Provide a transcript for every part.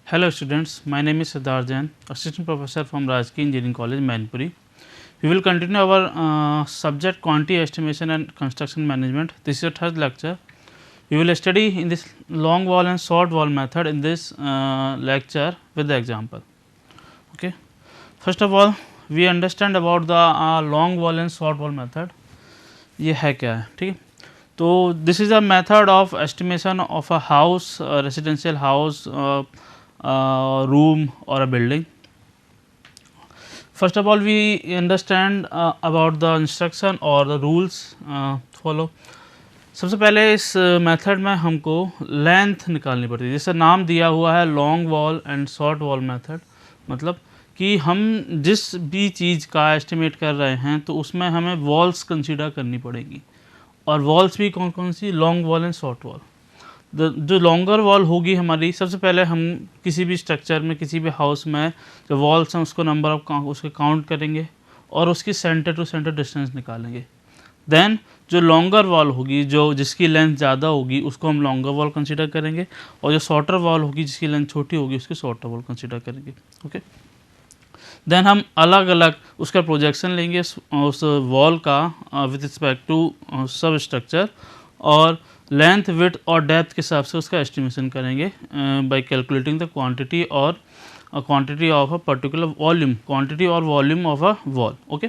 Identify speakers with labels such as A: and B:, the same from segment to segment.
A: Hello students, my name is Siddharth Jain, Assistant Professor from Rajki Engineering College, Mainpuri. We will continue our subject quantity estimation and construction management. This is your third lecture. We will study in this long wall and short wall method in this lecture with the example. Okay. First of all, we understand about the long wall and short wall method. ये है क्या है, ठीक है. तो this is a method of estimation of a house, residential house, room or a building. First of all, we understand about the instruction or the rules follow. सबसे पहले इस मेथड में हमको लेंथ निकालनी पड़ती है. जैसे नाम दिया हुआ है long wall and short wall method, मतलब कि हम जिस भी चीज़ का एस्टिमेट कर रहे हैं तो उसमें हमें वॉल्स कंसीडर करनी पड़ेगी. और वॉल्स भी कौन कौन सी, long wall and short wall. जो लॉन्गर वॉल होगी हमारी, सबसे पहले हम किसी भी स्ट्रक्चर में, किसी भी हाउस में जो वॉल्स हैं उसको नंबर ऑफ उसके काउंट करेंगे और उसकी सेंटर टू सेंटर डिस्टेंस निकालेंगे. देन जो लॉन्गर वॉल होगी, जो जिसकी लेंथ ज़्यादा होगी, उसको हम लॉन्गर वॉल कंसीडर करेंगे. और जो शॉर्टर वॉल होगी, जिसकी लेंथ छोटी होगी, उसकी शॉर्टर वॉल कंसीडर करेंगे. ओके. देन हम अलग अलग उसका प्रोजेक्शन लेंगे उस वॉल का with respect to substructure, और लेंथ, विड्थ और डेप्थ के हिसाब से उसका एस्टिमेशन करेंगे बाय कैलकुलेटिंग द क्वांटिटी और quantity of a particular volume, quantity और volume of a wall. Okay.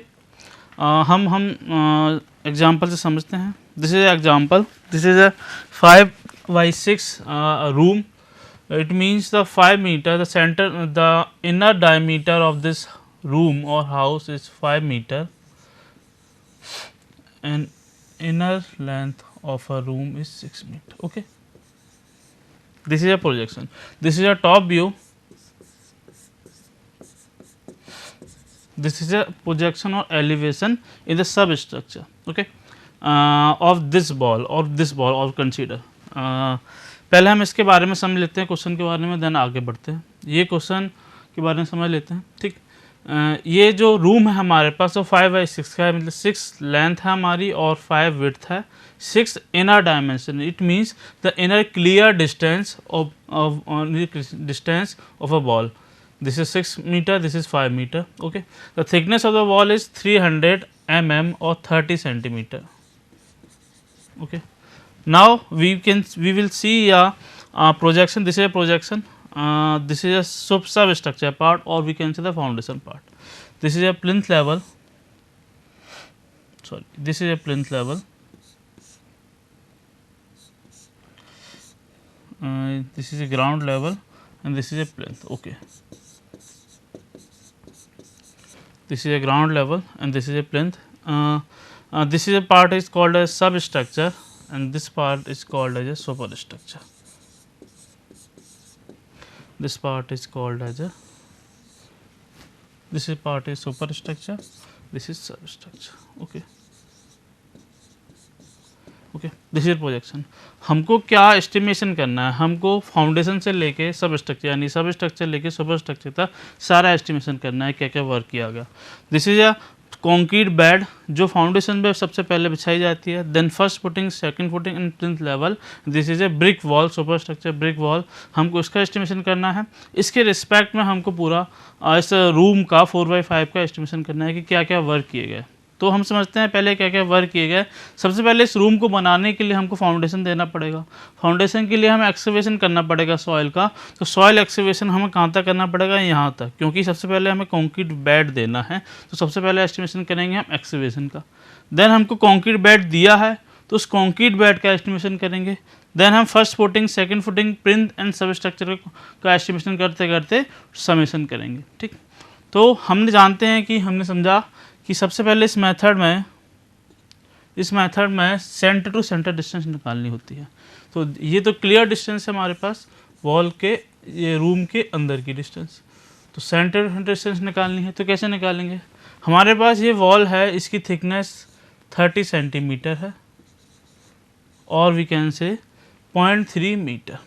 A: हम एग्जांपल से समझते हैं. This is example. This is a 5x6 room. It means the 5 meter, the inner diameter of this room or house is 5 meter, and inner length of a room is 6 meter. Okay. This is a projection. This is a top view. This is a projection or elevation in the substructure. Okay. Of this ball or consider. पहले हम इसके बारे में समझ लेते हैं, question के बारे में, देन आगे बढ़ते हैं. ये क्वेश्चन के बारे में समझ लेते हैं. ठीक. ये जो रूम है हमारे पास वो 5x6 का है, मतलब 6 लेंथ है हमारी और 5 विड्थ है. 6 inner dimension, it means the inner clear distance of a wall. This is 6 metre, this is 5 metre. Okay. The thickness of the wall is 300 mm और 30 centimetre. Okay. Now we will see a projection. This is a projection. This is a substructure part, or we can say the foundation part. This is a plinth level. Sorry, this is a plinth level. This is a ground level, and this is a plinth. Okay. This is a ground level, and this is a plinth. This is a part is called as substructure, and this part is called as a superstructure. This part is called as a, this is part is superstructure, this is substructure. Okay. Okay. This is projection. हमको क्या estimation करना है, हमको foundation से लेके सब structure, यानी सब स्ट्रक्चर लेके सुपर स्ट्रक्चर तक सारा एस्टिमेशन करना है, क्या क्या वर्क किया गया. This is a concrete bed, जो फाउंडेशन पे सबसे पहले बिछाई जाती है. Then first footing, second footing and plinth level. This is a brick wall, super structure brick wall. हमको इसका एस्टिमेशन करना है. इसके रिस्पेक्ट में हमको पूरा इस रूम का 4/5 का एस्टिमेशन करना है कि क्या क्या वर्क किए गए. तो हम समझते हैं पहले क्या क्या वर्क किए गए. सबसे पहले इस रूम को बनाने के लिए हमको फाउंडेशन देना पड़ेगा. फाउंडेशन के लिए हमें एक्सकवेशन करना पड़ेगा सॉइल का. तो सॉइल एक्सकवेशन हमें कहाँ तक करना पड़ेगा, यहाँ तक, क्योंकि सबसे पहले हमें कंक्रीट बेड देना है. तो सबसे पहले एस्टिमेशन करेंगे हम एक्सकवेशन का. देन हमको कंक्रीट बेड दिया है तो उस कंक्रीट बेड का एस्टिमेशन करेंगे. देन हम first footing, second footing, plinth and सब स्ट्रक्चर का एस्टिमेशन करते करते समेशन करेंगे. ठीक. तो हमने जानते हैं कि हमने समझा कि सबसे पहले इस मेथड में सेंटर टू सेंटर डिस्टेंस निकालनी होती है. तो ये तो क्लियर डिस्टेंस है हमारे पास वॉल के, ये रूम के अंदर की डिस्टेंस. तो सेंटर डिस्टेंस निकालनी है. तो कैसे निकालेंगे. हमारे पास ये वॉल है, इसकी थिकनेस 30 सेंटीमीटर है और वी कैन से 0.3 मीटर.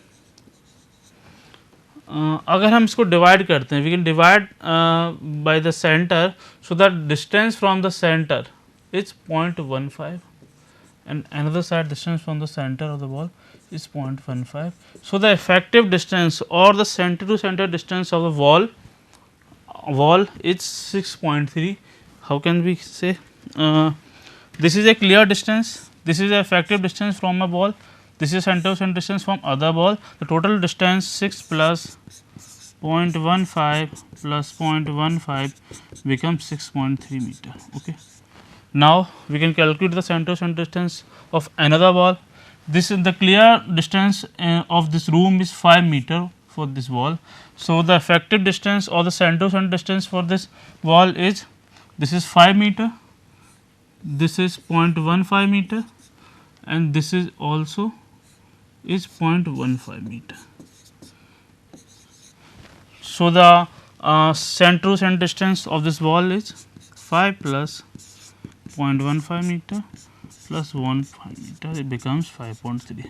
A: अगर हम इसको डिवाइड करते हैं, we can divide by the centre, so the distance from the centre is 0.15 and another side distance from the center of the wall is 0.15. So the effective distance or the center to center distance of the wall is 6.3. How can we say? This is a clear distance. This is the effective distance from a wall. This is center to center distance from other wall. The total distance 6 plus 0.15 plus 0.15 becomes 6.3 meter. Okay. Now we can calculate the center to center distance of another wall. This is the clear distance of this room is 5 meter for this wall. So the effective distance or the center to center distance for this wall is, this is 5 meter, this is 0.15 meter, and this is also is 0.15 meter. So the center to center distance of this wall is 5 plus 0.15 meter plus 1.5 meter, it becomes 5.3.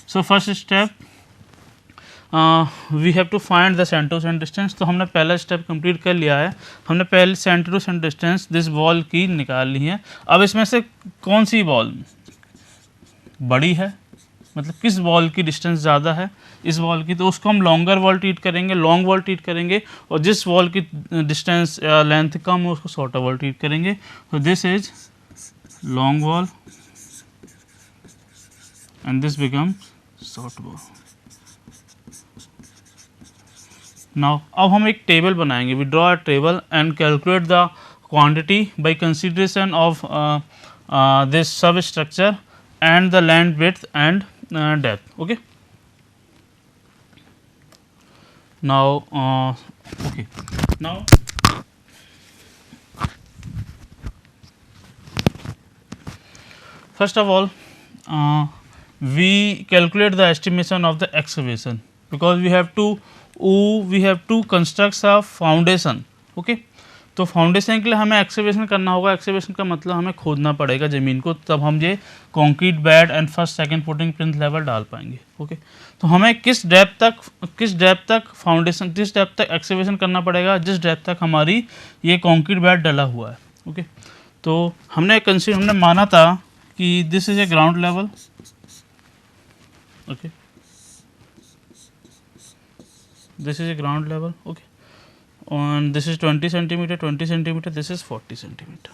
A: So first step we have to find the center to center distance. तो हमने पहला step complete कर लिया है, हमने पहले centre to centre distance this wall की निकाल ली है. अब इसमें से कौन सी वॉल बड़ी है, मतलब किस वॉल की डिस्टेंस ज़्यादा है इस वॉल की, तो उसको हम लॉन्गर वॉल ट्रीट करेंगे, लॉन्ग वॉल ट्रीट करेंगे, और जिस वॉल की डिस्टेंस लेंथ कम है उसको शॉर्टर वॉल ट्रीट करेंगे. तो this is long wall and this becomes short wall. Now अब हम एक टेबल बनाएंगे. We draw a table and calculate the quantity by consideration of this substructure and the length, width and depth. Okay. Now okay. Now first of all we calculate the estimation of the excavation, because we have to construct a foundation. Okay. तो foundation के लिए हमें excavation करना होगा. Excavation का मतलब हमें खोदना पड़ेगा ज़मीन को, तब हम ये concrete bed and first second footing plinth level डाल पाएंगे. ओके. तो हमें किस डेप्थ तक फाउंडेशन, किस डेप्थ तक एक्सकेवेशन करना पड़ेगा, जिस डेप्थ तक हमारी ये कंक्रीट बेड डला हुआ है. ओके. तो हमने माना था कि this is A ground level. Okay, this is a ground level. Okay, and this is 20 centimeter, 20 centimeter, this is 40 centimeter.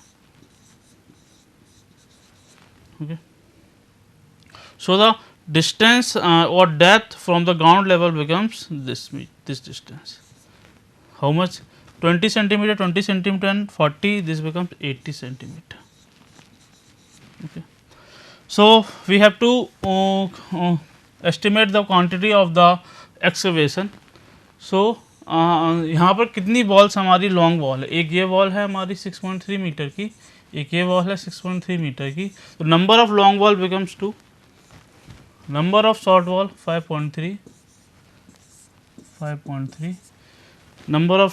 A: Okay, so the distance or depth from the ground level becomes this distance. How much? 20 centimeter, 20 centimeter and 40, this becomes 80 centimeter. Okay, so we have to estimate the quantity of the excavation. So यहाँ पर कितनी walls हमारी long wall है. एक ये wall है हमारी 6.3 metre की, एक ये वॉल है 6.3 मीटर की. तो number of long wall becomes 2, number of short wall 5.3, number of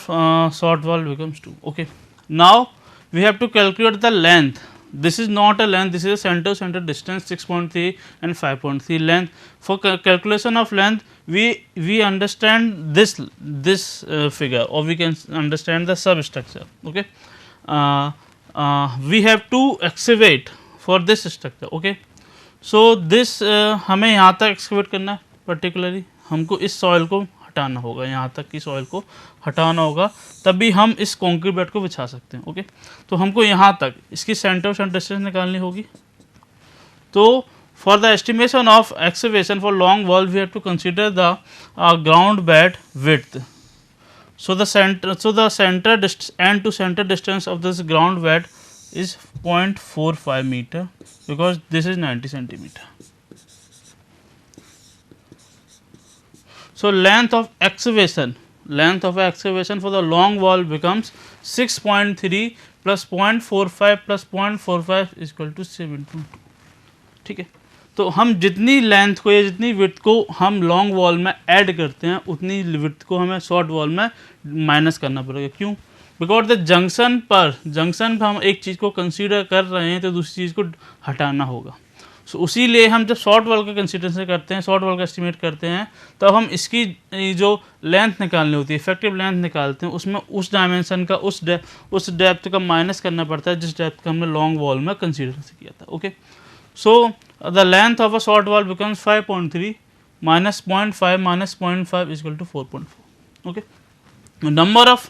A: short wall becomes 2. Okay, now we have to calculate the length. This is not a length, this is a center to center distance 6.3 and 5.3 length. For calculation of length we understand this figure, or we can understand the substructure. Okay, we have to excavate for this structure. Okay, so this हमें यहाँ तक excavate करना है. particularly हमको इस soil को हटाना होगा, यहाँ तक की सॉइल को हटाना होगा, तभी हम इस कंक्रीट बेड को बिछा सकते हैं. ओके, तो हमको यहाँ तक इसकी सेंटर टू सेंटर डिस्टेंस निकालनी होगी. तो for the estimation of excavation for long wall we have to consider the ground bed width. So the centre and to centre distance of this ground bed is 0.45 metre, because this is 90 centimetre. So length of excavation for the long wall becomes 6.3 plus 0.45 plus 0.45 is equal to 7.2. ठीक है, तो हम जितनी length को या जितनी width को हम लॉन्ग वॉल में ऐड करते हैं, उतनी विड्थ को हमें शॉर्ट वॉल में माइनस करना पड़ेगा. क्यों? बिकॉज द जंक्शन पर हम एक चीज़ को कंसीडर कर रहे हैं तो दूसरी चीज़ को हटाना होगा. सो उसी लिए हम जब शॉर्ट वॉल का कंसीडरेशन करते हैं, शॉर्ट वॉल का एस्टिमेट करते हैं, तब हम इसकी जो लेंथ निकालनी होती है, इफेक्टिव लेंथ निकालते हैं, उसमें उस डायमेंशन का उस डेप्थ का माइनस करना पड़ता है जिस डेप्थ का हमने लॉन्ग वॉल में कंसीडर किया था. Okay, so the length of a short wall becomes 5.3 minus 0.5 minus 0.5 is equal to 4.4. Okay. Number of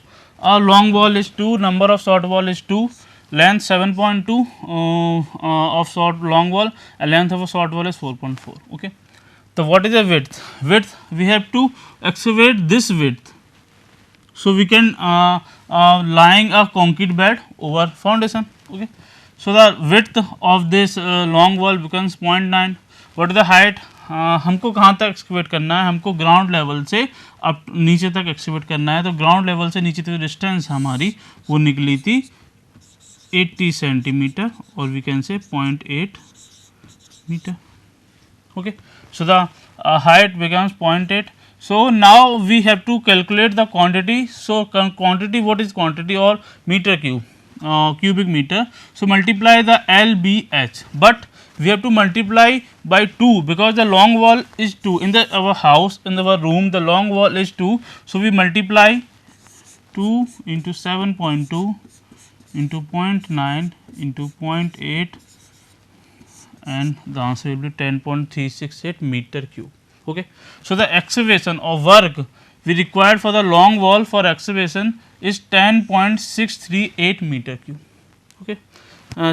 A: long wall is 2, number of short wall is 2, length 7.2 of short long wall, and length of a short wall is 4.4. Okay. So what is the width? Width, we have to excavate this width, so we can lying a concrete bed over foundation. Okay. So the width of this long wall becomes 0.9. What is the height? हमको कहाँ तक excavate करना है, हमको ground level से अब नीचे तक एक्सकेवेट करना है, तो ग्राउंड लेवल से नीचे तक डिस्टेंस हमारी वो निकली थी 80 सेंटीमीटर, और we can say 0.8 metre. Okay, so the height becomes 0.8. So now we have to calculate the quantity. So quantity, what is quantity? Or meter cube, cubic meter. So multiply the LBH, but we have to multiply by 2 because the long wall is 2 in the our house, in our room the long wall is 2. So we multiply 2 into 7.2 into 0.9 into 0.8, and the answer will be 10.368 meter cube. Okay. So the excavation or work we required for the long wall for excavation is 10.638 meter cube. Okay.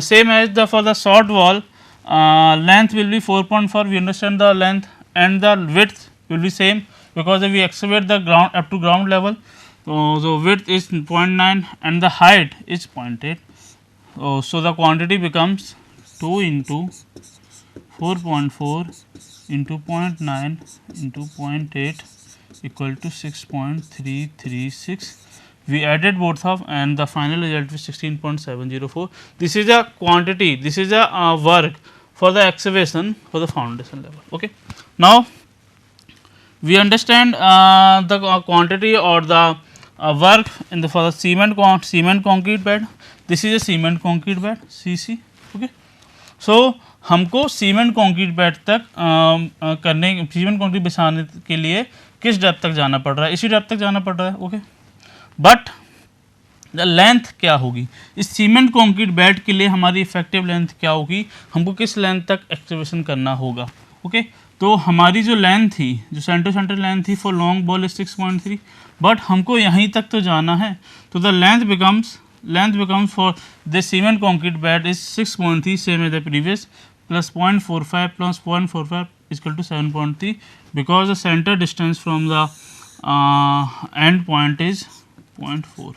A: Same as the for the short wall, length will be 4.4. We understand the length, and the width will be same because we excavate the ground up to ground level. So the width is 0.9 and the height is 0.8. So the quantity becomes 2 into 4.4 into 0.9 into 0.8 equal to 6.336. We added both of, and the final result is 16.704. This is a quantity, this is a work for the excavation for the foundation level. Okay. Now we understand the quantity or the work in the for the cement concrete bed. This is a cement concrete bed, CC. Okay. So हमको cement concrete bed तक करने cement concrete बिछाने के लिए किस depth तक जाना पड़ रहा है, इसी डेप्थ तक जाना पड़ रहा है. ओके. बट द लेंथ क्या होगी इस सीमेंट कंक्रीट बेड के लिए, हमारी इफेक्टिव लेंथ क्या होगी, हमको किस लेंथ तक एक्सकेवेशन करना होगा. ओके. तो हमारी जो लेंथ थी, जो सेंटर लेंथ थी फॉर लॉन्ग बॉल 6.3, बट हमको यहीं तक तो जाना है, तो the length becomes for the cement concrete bed is 6.3, same as the previous, plus 0.45 plus 0.45 is equal to 7.3, because the center distance from the end point is 0.45.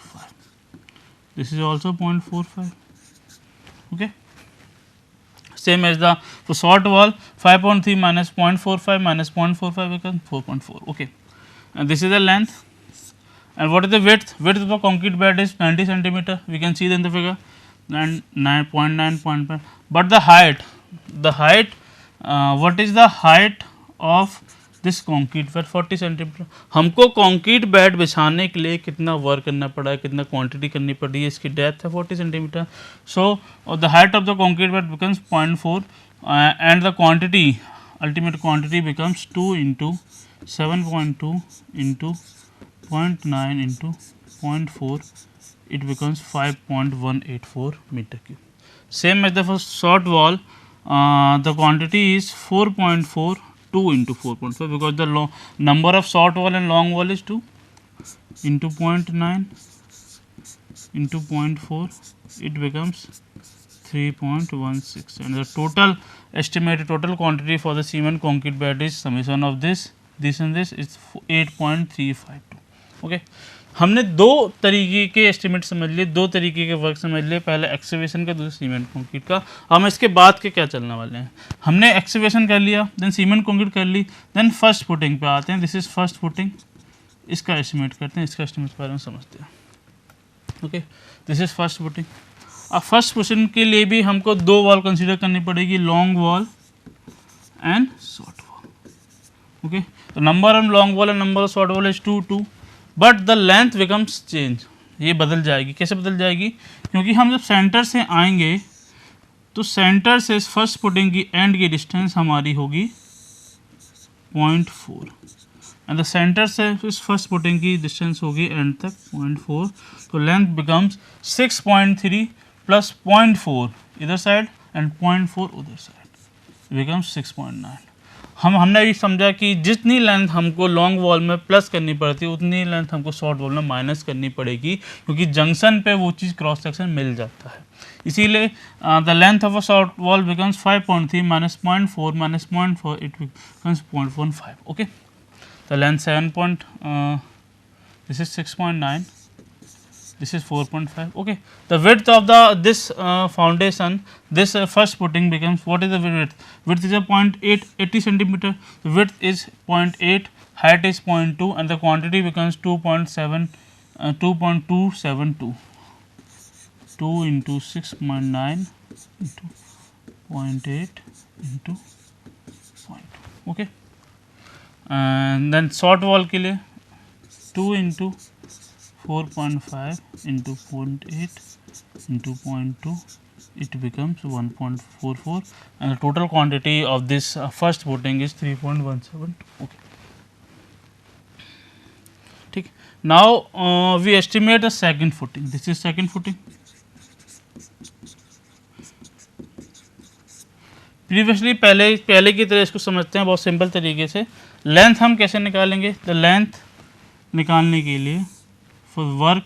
A: This is also 0.45. Okay. Same as the for short wall, 5.3 minus 0.45 minus 0.45 becomes 4.4. Okay. And this is the length. And what is the width? Width of the concrete bed is 90 centimeter. We can see in the figure, and 9.9. But the height, what is the height of this concrete bed? 40 centimeter. हमको concrete bed बिछाने के लिए कितना work करना पड़ा है, कितना quantity करनी पड़ी है, इसकी डेप्थ है 40 centimetre. So the height of the concrete bed becomes 0.4, and the quantity, ultimate quantity becomes 2 into 7.2 into 0.9 into 0.4, it becomes 5.184 meter cube. Same as the for short wall, the quantity is 4.4, 2 into 4.4, because the number of short wall and long wall is 2 into 0.9 into 0.4, it becomes 3.16, and the total estimated total quantity for the cement concrete bed is summation of this and this is 8.352. Okay. हमने दो तरीके के estimate समझ लिए, दो तरीके के work समझ लिए, पहले एक्सकेवेशन का, दूसरा सीमेंट कंक्रीट का. हम इसके बाद के क्या चलने वाले हैं, हमने एक्सकेवेशन कर लिया, देन सीमेंट कंक्रीट कर ली, देन फर्स्ट फुटिंग पे आते हैं. दिस इज फर्स्ट फुटिंग, इसका एस्टिमेट करते हैं, इसका एस्टिमेट के बारे में समझते हैं. Okay. This is first footing. अब फर्स्ट फुटिंग के लिए भी हमको दो वॉल कंसिडर करनी पड़ेगी, long wall and short wall. Okay. तो number of long wall and number of short wall is 2, but the length becomes change. ये बदल जाएगी. कैसे बदल जाएगी? क्योंकि हम जब सेंटर से आएंगे तो सेंटर से फर्स्ट फुटिंग की एंड की डिस्टेंस हमारी होगी 0.4, एंड द सेंटर से इस फर्स्ट फुटिंग की डिस्टेंस होगी एंड तक 0.4. तो लेंथ बिकम्स 6.3 प्लस 0.4 इधर साइड एंड 0.4 उधर साइड, बिकम्स 6.9. हमने भी समझा कि जितनी लेंथ हमको लॉन्ग वॉल में प्लस करनी पड़ती है उतनी लेंथ हमको शॉर्ट वॉल में माइनस करनी पड़ेगी, क्योंकि जंक्शन पे वो चीज़ क्रॉस सेक्शन मिल जाता है। इसीलिए the length of a short wall becomes 5.3 minus 0.4 minus 0.4 it becomes 0.15. Okay, the length 7 point this is 6.9, this is 4.5. okay, the width of this foundation, this first footing becomes, what is the width is a 0.880 centimeter, the width is 0.8, height is 0.2, and the quantity becomes 2.7 2.272, 2 into 6.9 into 0.8 into 0.2. okay, and then short wall के लिए 2 into 4.5 into 0.8 into 0.2, it becomes 1.44, and the total quantity of this first footing is 3.172. okay, ठीक. Now we estimate the second footing. This is second footing. Previously पहले की तरह इसको समझते हैं बहुत सिंपल तरीके से. लेंथ हम कैसे निकालेंगे? द लेंथ निकालने के लिए for work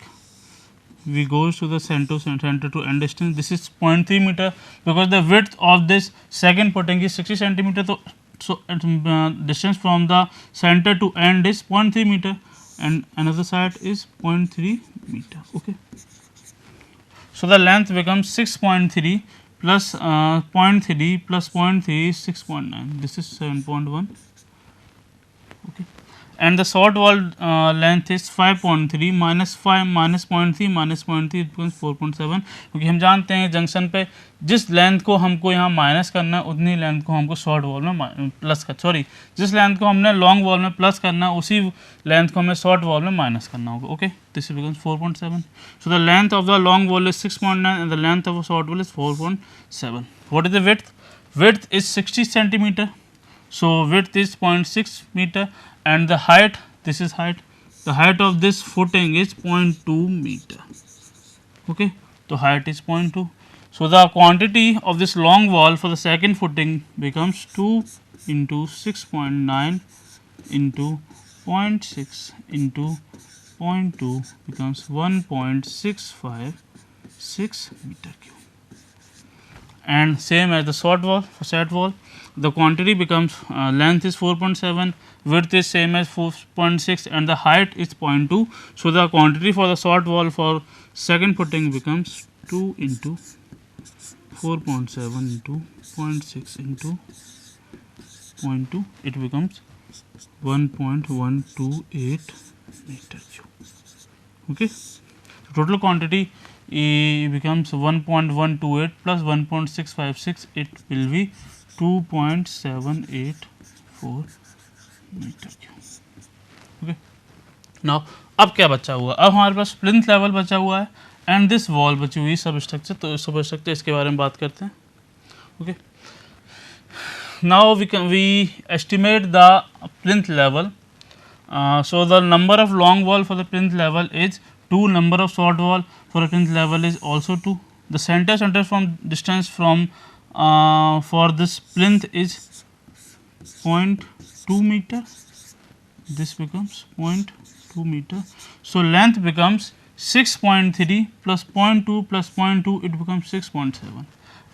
A: we goes to the center to end distance. This is 0.3 meter, because the width of this second footing is 60 centimeter, so distance from the center to end is 0.3 meter, and another side is 0.3 meter. okay, so the length becomes 6.3 plus 0.3 plus 0.3 is 6.9, this is 7.1. okay, and the short wall length is 5.3 minus 5 minus 0.3 minus 0.3 it becomes 4.7, क्योंकि हम जानते हैं junction पे जिस length को हमको यहाँ minus करना है उतनी लेंथ को हमको शॉर्ट वॉल में प्लस कर जिस लेंथ को हमने लॉन्ग वॉल में प्लस करना है उसी लेंथ को हमें शॉर्ट वॉल में माइनस करना होगा. Okay, this becomes 4.7. So the length of the long wall is 6.9 and the length of the short wall is 4.7. What is the width? Width is 60 centimetre, so width is 0.6 meter, and the height, this is height, the height of this footing is 0.2 meter. okay, so height is 0.2, so the quantity of this long wall for the second footing becomes 2 into 6.9 into 0.6 into 0.2 becomes 1.656 meter cube. And same as the short wall, for short wall the quantity becomes length is 4.7, width is same as 4.6, and the height is 0.2, so the quantity for the short wall for second footing becomes 2 into 4.7 into 0.6 into 0.2, it becomes 1.128 meter cube. okay, total quantity becomes 1.128 plus 1.656, it will be 2.784 metre cube. Okay, now अब क्या बचा हुआ? अब हमारे पास plinth level बचा हुआ है and this wall बची हुई सब स्ट्रक्चर. तो सब स्ट्रक्चर इसके बारे में बात करते हैं. Okay, now we estimate the plinth level. So the number of long wall for the plinth level is 2, number of short wall for the plinth level is also 2. The center from distance from for this plinth is 0.2 meter, this becomes 0.2 meter, so length becomes 6.3 plus 0.2 plus 0.2, it becomes 6.7,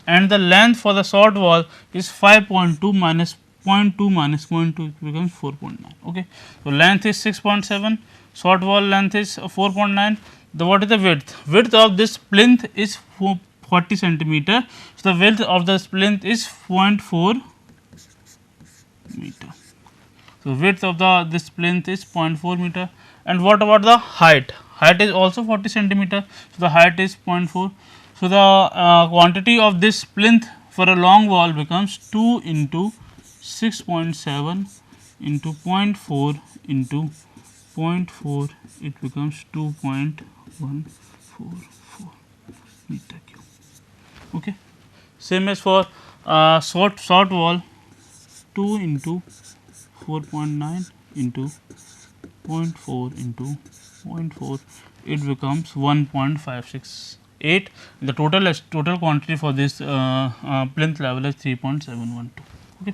A: and the length for the short wall is 5.2 minus 0.2 minus 0.2, it becomes 4.9. okay, so length is 6.7, short wall length is 4.9. What is the width? Width of this plinth is 40 centimeter, so the width of this plinth is 0.4 meter. So width of this plinth is 0.4 meter. And what about the height? Height is also 40 centimeter, so the height is 0.4. So the quantity of this plinth for a long wall becomes 2 into 6.7 into 0.4 into 0.4, it becomes 2.144 meter cube. okay, same as for short wall, 2 into 4.9 into 0.4 into 0.4, it becomes 1.568. The total quantity for this plinth level is 3.712. okay,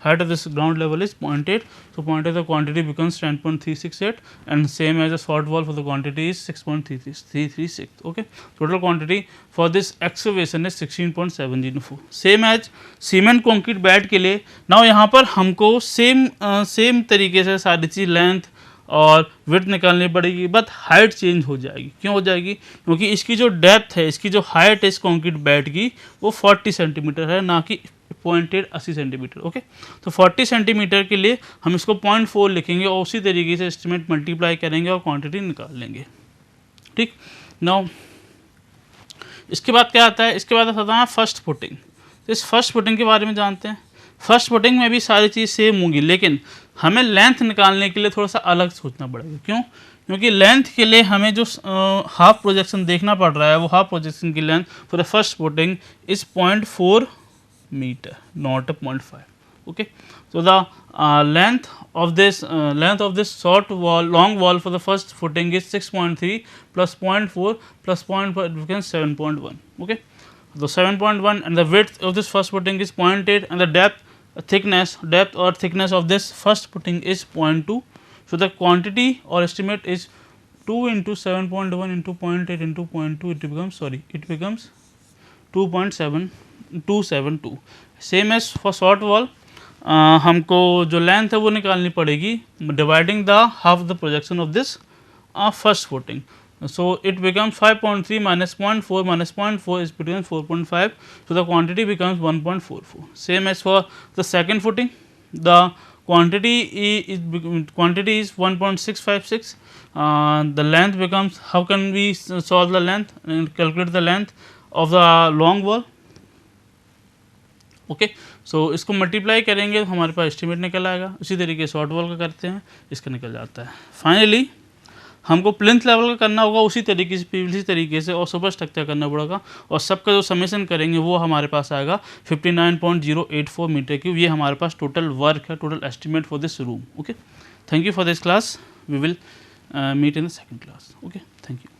A: height of this ground level is 0.8. So 0.8 the quantity becomes 10.368 and same as the short wall for the quantity is 6.336. Okay, total quantity for this excavation is 16.704. Same as cement concrete bed के लिए. Now यहाँ पर हमको same तरीके से सारी चीज़ length और width निकालनी पड़ेगी, बट हाइट चेंज हो जाएगी. क्यों हो जाएगी? क्योंकि इसकी जो डेप्थ है, इसकी जो हाइट है इस कंक्रीट बेड की वो 40 सेंटीमीटर है, ना कि 80 सेंटीमीटर. ओके, तो 40 सेंटीमीटर के लिए हम इसको 0.4 लिखेंगे और उसी तरीके से एस्टिमेट मल्टीप्लाई करेंगे और क्वांटिटी निकाल लेंगे. ठीक. नाउ इसके बाद क्या आता है? इसके बाद आता है फर्स्ट फुटिंग. इस फर्स्ट फुटिंग के बारे में जानते हैं. फर्स्ट फुटिंग में भी सारी चीज़ सेम होंगी, लेकिन हमें लेंथ निकालने के लिए थोड़ा सा अलग सोचना पड़ेगा. क्यों? क्योंकि लेंथ के लिए हमें जो हाफ प्रोजेक्शन देखना पड़ रहा है, वो हाफ प्रोजेक्शन की length for the first footing is 0.4 metre, not 0.5. Okay, so the length of this short wall, long wall for the first footing is 6.3 plus 0.4 plus 0.5, it becomes 7.1. Okay, so 7.1 and the width of this first footing is 0.8 and the depth or thickness of this first footing is 0.2. So the quantity or estimate is 2 into 7.1 into 0.8 into 0.2, it becomes 2.72. Same as for short wall, हमको जो length है वो निकालनी पड़ेगी dividing the half the projection of this first footing. So it becomes 5.3 minus 0.4 minus 0.4 is between 4.5. So the quantity becomes 1.44. Same as for the second footing, the quantity is 1.656. The length becomes, how can we solve the length and calculate the length of the long wall? Okay, so इसको multiply करेंगे तो हमारे पास estimate निकल आएगा. उसी तरीके short wall का करते हैं, इसका निकल जाता है. फाइनली हमको प्लिंथ लेवल का करना होगा उसी तरीके से और सुपर स्ट्रक्चर करना पड़ेगा और सबका जो समेशन करेंगे वो हमारे पास आएगा 59.084 मीटर क्यूब. ये हमारे पास टोटल वर्क है, total estimate for this room. Okay, thank you for this class. We will meet in the second class. Okay, thank you.